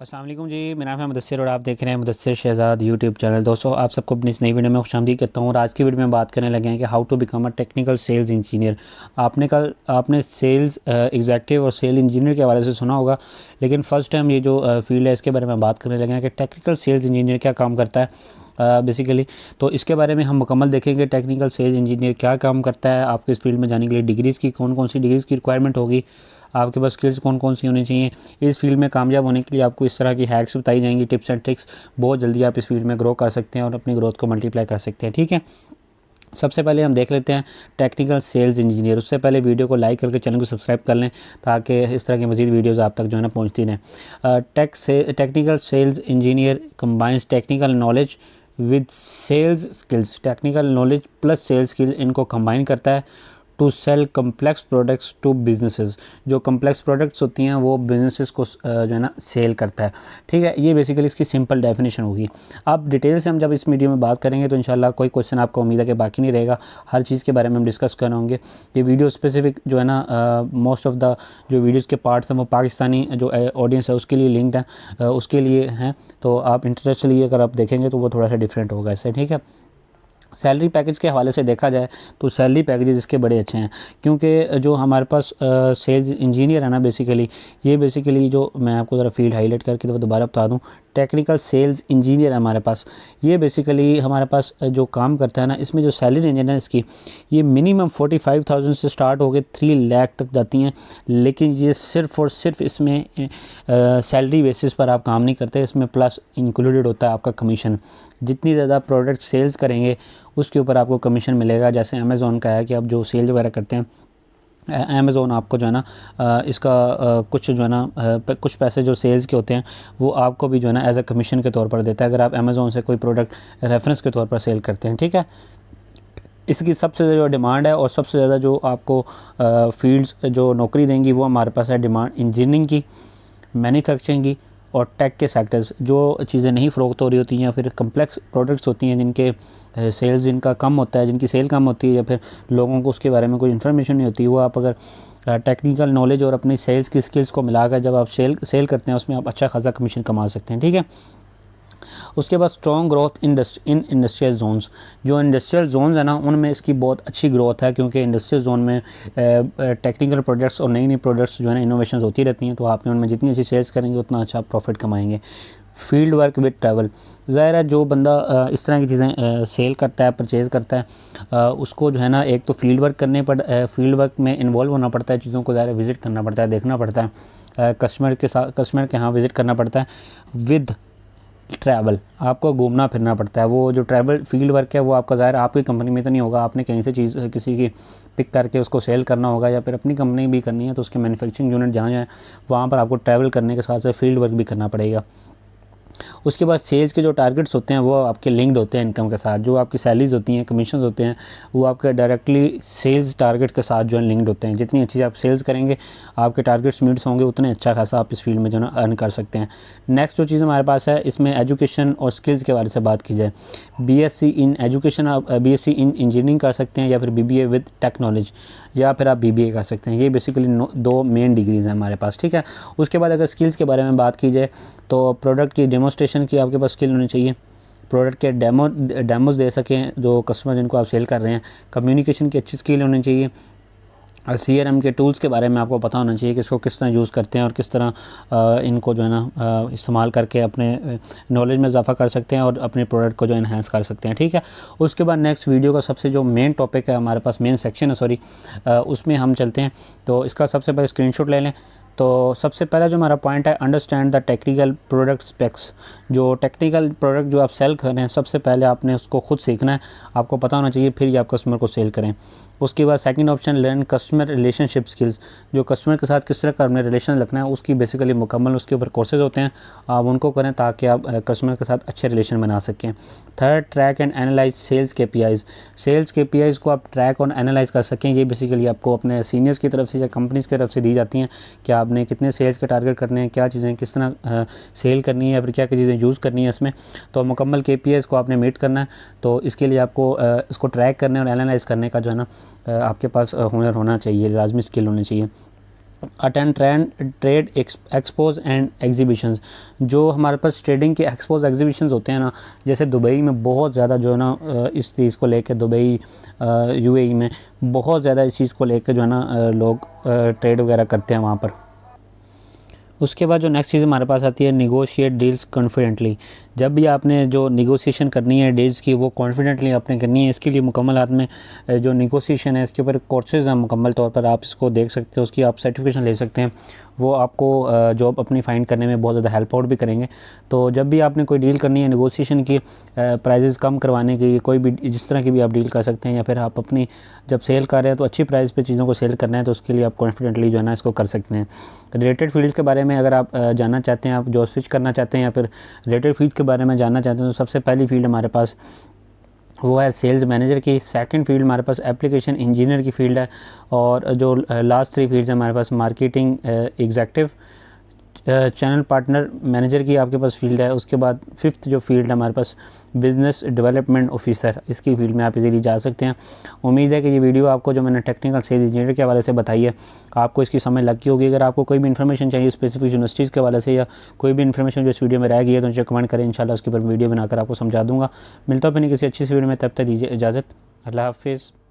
अस्सलाम वालेकुम जी, मेरा नाम है मुदस्सिर और आप देख रहे हैं मुदस्सिर शहज़ाद यूट्यूब चैनल। दोस्तों, आप सबको अपनी इस नई वीडियो में खुशामदीद कहता हूँ और आज की वीडियो में बात करने लगे हैं कि how to become a technical sales engineer. आपने सेल्स एग्जेक्टिव और सेल इंजीनियर के हवाले से सुना होगा, लेकिन फ़र्स्ट टाइम ये जो फील्ड है इसके बारे में बात करने लगे हैं कि टेक्निकल सेल्स इंजीनियर क्या काम करता है बेसिकली। तो इसके बारे में हम मुकम्मल देखेंगे टेक्निकल सेल्स इंजीनियर क्या काम करता है। आपको इस फील्ड में जाने के लिए डिग्रीज़ की कौन कौन सी डिग्रीज़ की रिक्वायरमेंट होगी, आपके पास स्किल्स कौन कौन सी होनी चाहिए। इस फील्ड में कामयाब होने के लिए आपको इस तरह की हैक्स बताई जाएंगी, टिप्स एंड ट्रिक्स। बहुत जल्दी आप इस फील्ड में ग्रो कर सकते हैं और अपनी ग्रोथ को मल्टीप्लाई कर सकते हैं। ठीक है, सबसे पहले हम देख लेते हैं टेक्निकल सेल्स इंजीनियर। उससे पहले वीडियो को लाइक करके चैनल को सब्सक्राइब कर लें ताकि इस तरह की मज़ीद वीडियोस आप तक जो है ना पहुँचती रहें। Technical sales engineer combines technical knowledge with sales skills. Technical knowledge plus sales skill इनको कंबाइन करता है to sell complex products to businesses. जो कम्प्लेक्स प्रोडक्ट्स होती हैं वो बिजनेसेस को जो है ना सेल करता है। ठीक है, ये बेसिकली इसकी सिंपल डेफिनेशन होगी। अब डिटेल से हम जब इस वीडियो में बात करेंगे तो इंशाल्लाह कोई क्वेश्चन आपको उम्मीद है कि बाकी नहीं रहेगा। हर चीज़ के बारे में हम डिस्कस कर रहे होंगे। ये वीडियो स्पेसिफिक जो है ना मोस्ट ऑफ द जो वीडियोज़ के पार्ट्स हैं वो पाकिस्तानी जो ऑडियंस है उसके लिए लिंक्ड है, उसके लिए हैं। तो आप इंटरेस्ट लिए अगर आप देखेंगे तो वो थोड़ा सा डिफरेंट होगा इससे। ठीक है, सैलरी पैकेज के हवाले से देखा जाए तो सैलरी पैकेजेस इसके बड़े अच्छे हैं, क्योंकि जो हमारे पास सेल्स इंजीनियर है ना बेसिकली जो मैं आपको ज़रा फील्ड हाईलाइट करके तो दोबारा बता दूं। टेक्निकल सेल्स इंजीनियर है हमारे पास, ये बेसिकली हमारे पास जो काम करता है ना, इसमें जो सैलरी रेंज है इसकी ये मिनिमम 45,000 से स्टार्ट हो गए 3 लाख तक जाती हैं। लेकिन ये सिर्फ़ और सिर्फ इसमें सैलरी बेसिस पर आप काम नहीं करते, इसमें प्लस इंक्लूडेड होता है आपका कमीशन। जितनी ज़्यादा प्रोडक्ट सेल्स करेंगे उसके ऊपर आपको कमीशन मिलेगा। जैसे अमेज़ॉन का है कि आप जो सेल वगैरह करते हैं, अमेज़ॉन आपको जो है ना इसका कुछ जो है ना कुछ पैसे जो सेल्स के होते हैं वो आपको भी जो है ना एज अ कमीशन के तौर पर देता है, अगर आप अमेज़ॉन से कोई प्रोडक्ट रेफरेंस के तौर पर सेल करते हैं। ठीक है, इसकी सबसे ज़्यादा डिमांड है और सबसे ज़्यादा जो आपको फील्ड्स जो नौकरी देंगी वो हमारे पास है डिमांड इंजीनियरिंग की, मैन्युफैक्चरिंग की और टेक के सेक्टर्स। जो चीज़ें नहीं फ़रोख्त हो रही होती हैं या फिर कम्प्लेक्स प्रोडक्ट्स होती हैं जिनके सेल्स जिनका कम होता है, जिनकी सेल कम होती है या फिर लोगों को उसके बारे में कोई इन्फॉर्मेशन नहीं होती, वो आप अगर टेक्निकल नॉलेज और अपनी सेल्स की स्किल्स को मिलाकर जब आप सेल करते हैं उसमें आप अच्छा खासा कमीशन कमा सकते हैं। ठीक है, उसके बाद strong growth in industrial zones. जो इंडस्ट्रियल जोन्स है ना उनमें इसकी बहुत अच्छी ग्रोथ है, क्योंकि इंडस्ट्रियल जोन में टेक्निकल प्रोडक्ट्स और नई नई प्रोडक्ट्स जो है ना इनोवेशन होती रहती हैं, तो आपने उनमें जितनी अच्छी सेल्स करेंगे उतना अच्छा प्रॉफिट कमाएंगे। Field work with travel. ज़ाहिर है जो बंदा इस तरह की चीज़ें सेल करता है, परचेज़ करता है, उसको जो है ना एक तो फील्ड वर्क में इन्वॉल्व होना पड़ता है, चीज़ों को ज़ाहिर विज़िट करना पड़ता है, देखना पड़ता है, कस्टमर के यहाँ विज़िट करना पड़ता है। विद ट्रैवल आपको घूमना फिरना पड़ता है। वो जो ट्रैवल फील्ड वर्क है वो आपका ज़ाहिर आपकी कंपनी में तो नहीं होगा, आपने कहीं से चीज़ किसी की पिक करके उसको सेल करना होगा या फिर अपनी कंपनी भी करनी है तो उसके मैन्युफैक्चरिंग यूनिट जहाँ जाए वहाँ पर आपको ट्रैवल करने के साथ साथ फील्ड वर्क भी करना पड़ेगा। उसके बाद सेल्स के जो टारगेट्स होते हैं वो आपके लिंक्ड होते हैं इनकम के साथ। जो आपकी सैलरीज होती हैं, कमीशन होते हैं, वो आपके डायरेक्टली सेल्स टारगेट के साथ जो है लिंक्ड होते हैं। जितनी अच्छी आप सेल्स करेंगे, आपके टारगेट्स मीट्स होंगे, उतने अच्छा खासा आप इस फील्ड में जो है ना अर्न कर सकते हैं। नेक्स्ट जो चीज़ हमारे पास है इसमें एजुकेशन और स्किल्स के बारे से बात की जाए। बीएससी इन एजुकेशन, आप बीएससी इन इंजीनियरिंग कर सकते हैं या फिर बीबीए विद टेक नॉलेज, या फिर आप बीबीए कर सकते हैं। ये बेसिकली 2 मेन डिग्रीज़ हैं हमारे पास। ठीक है, उसके बाद अगर स्किल्स के बारे में बात की जाए तो प्रोडक्ट की डेमोस्ट्रेशन की आपके पास स्किल होनी चाहिए, प्रोडक्ट के डेमोज दे सकें जो कस्टमर जिनको आप सेल कर रहे हैं। कम्युनिकेशन की अच्छी स्किल होनी चाहिए। सीआरएम के टूल्स के बारे में आपको पता होना चाहिए कि इसको किस तरह यूज़ करते हैं और किस तरह इनको जो है ना इस्तेमाल करके अपने नॉलेज में इजाफा कर सकते हैं और अपने प्रोडक्ट को जो इन्हांस कर सकते हैं। ठीक है, उसके बाद नेक्स्ट वीडियो का सबसे जो मेन टॉपिक है हमारे पास, मेन सेक्शन है सॉरी, उसमें हम चलते हैं। तो इसका सबसे पहले स्क्रीनशॉट ले लें। तो सबसे पहला जो हमारा पॉइंट है, understand the technical product specs. जो टेक्निकल प्रोडक्ट जो आप सेल कर रहे हैं सबसे पहले आपने उसको खुद सीखना है, आपको पता होना चाहिए, फिर ये आप कस्टमर को सेल करें। उसके बाद second option, learn customer relationship skills. जो कस्टमर के साथ किस तरह का अपने रिलेशन रखना है उसकी बेसिकली मुकम्मल उसके ऊपर कोर्सेज होते हैं, आप उनको करें ताकि आप कस्टमर के साथ अच्छे रिलेशन बना सकें। Third, track and analyse sales KPIs. Sales KPIs को आप ट्रैक और एनालाइज कर सकें। ये बेसिकली आपको अपने सीनियर्स की तरफ से या कंपनीज़ की तरफ से दी जाती हैं कि आपने कितने सेल्स के टारगेट करने हैं, क्या चीज़ें किस तरह सेल करनी है या फिर क्या क्या चीज़ें यूज़ करनी है इसमें। तो मुकम्मल केपीआईज़ को आपने मीट करना है, तो इसके लिए आपको इसको ट्रैक करने और एनालाइज करने का जो है ना आपके पास हुनर होना चाहिए, लाजमी स्किल होनी चाहिए। Attend trade expose and exhibitions. जो हमारे पास ट्रेडिंग के एक्सपोज एग्जीबिशंस होते हैं ना, जैसे दुबई में बहुत ज़्यादा जो है ना इस चीज़ को लेकर, दुबई यूएई में बहुत ज़्यादा इस चीज़ को लेकर जो है ना लोग ट्रेड वगैरह करते हैं वहाँ पर। उसके बाद जो नेक्स्ट चीज़ हमारे पास आती है, निगोशिएट डील्स कॉन्फिडेंटली। जब भी आपने जो निगोशिएशन करनी है डील्स की, वो कॉन्फिडेंटली आपने करनी है। इसके लिए मुकम्मल हाथ में जो निगोशिएशन है इसके ऊपर कोर्सेज हैं मुकम्मल तौर पर, आप इसको देख सकते हो, उसकी आप सर्टिफिकेशन ले सकते हैं। वो आपको जॉब अपनी फाइंड करने में बहुत ज़्यादा हेल्प आउट भी करेंगे। तो जब भी आपने कोई डील करनी है निगोशिएशन की, प्राइजेज़ कम करवाने की, कोई भी जिस तरह की भी आप डील कर सकते हैं, या फिर आप अपनी जब सेल कर रहे हैं तो अच्छी प्राइस पे चीज़ों को सेल करना है, तो उसके लिए आप कॉन्फिडेंटली जो है ना इसको कर सकते हैं। रिलेटेड फील्ड के बारे में अगर आप जानना चाहते हैं, आप जॉब स्विच करना चाहते हैं या फिर रिलेटेड फील्ड के बारे में जानना चाहते हैं, तो सबसे पहली फील्ड हमारे पास वो है सेल्स मैनेजर की। सेकंड फील्ड हमारे पास एप्लीकेशन इंजीनियर की फील्ड है। और जो लास्ट 3 फील्ड्स हैं हमारे पास, marketing executive, channel partner manager की आपके पास फील्ड है। उसके बाद 5th जो फील्ड है हमारे पास, बिज़नेस डेवलपमेंट ऑफिसर, इसकी फील्ड में आप इजीली जा सकते हैं। उम्मीद है कि ये वीडियो आपको, जो मैंने टेक्निकल सेल्स इंजीनियर के हवाले से बताई है, आपको इसकी समझ लग गई होगी। अगर आपको कोई भी इन्फॉर्मेशन चाहिए स्पेसिफिक यूनिवर्सिटीज़ के हवाले से, या कोई भी इन्फॉर्मेशन जो इस वीडियो में रह गई है, तो मुझे कमेंट करें, इंशाल्लाह उसके ऊपर वीडियो बनाकर आपको समझा दूँगा। मिलता हूँ अपनी किसी अच्छी सी वीडियो में, तब तक दीजिए इजाज़त। अल्लाह हाफिज़।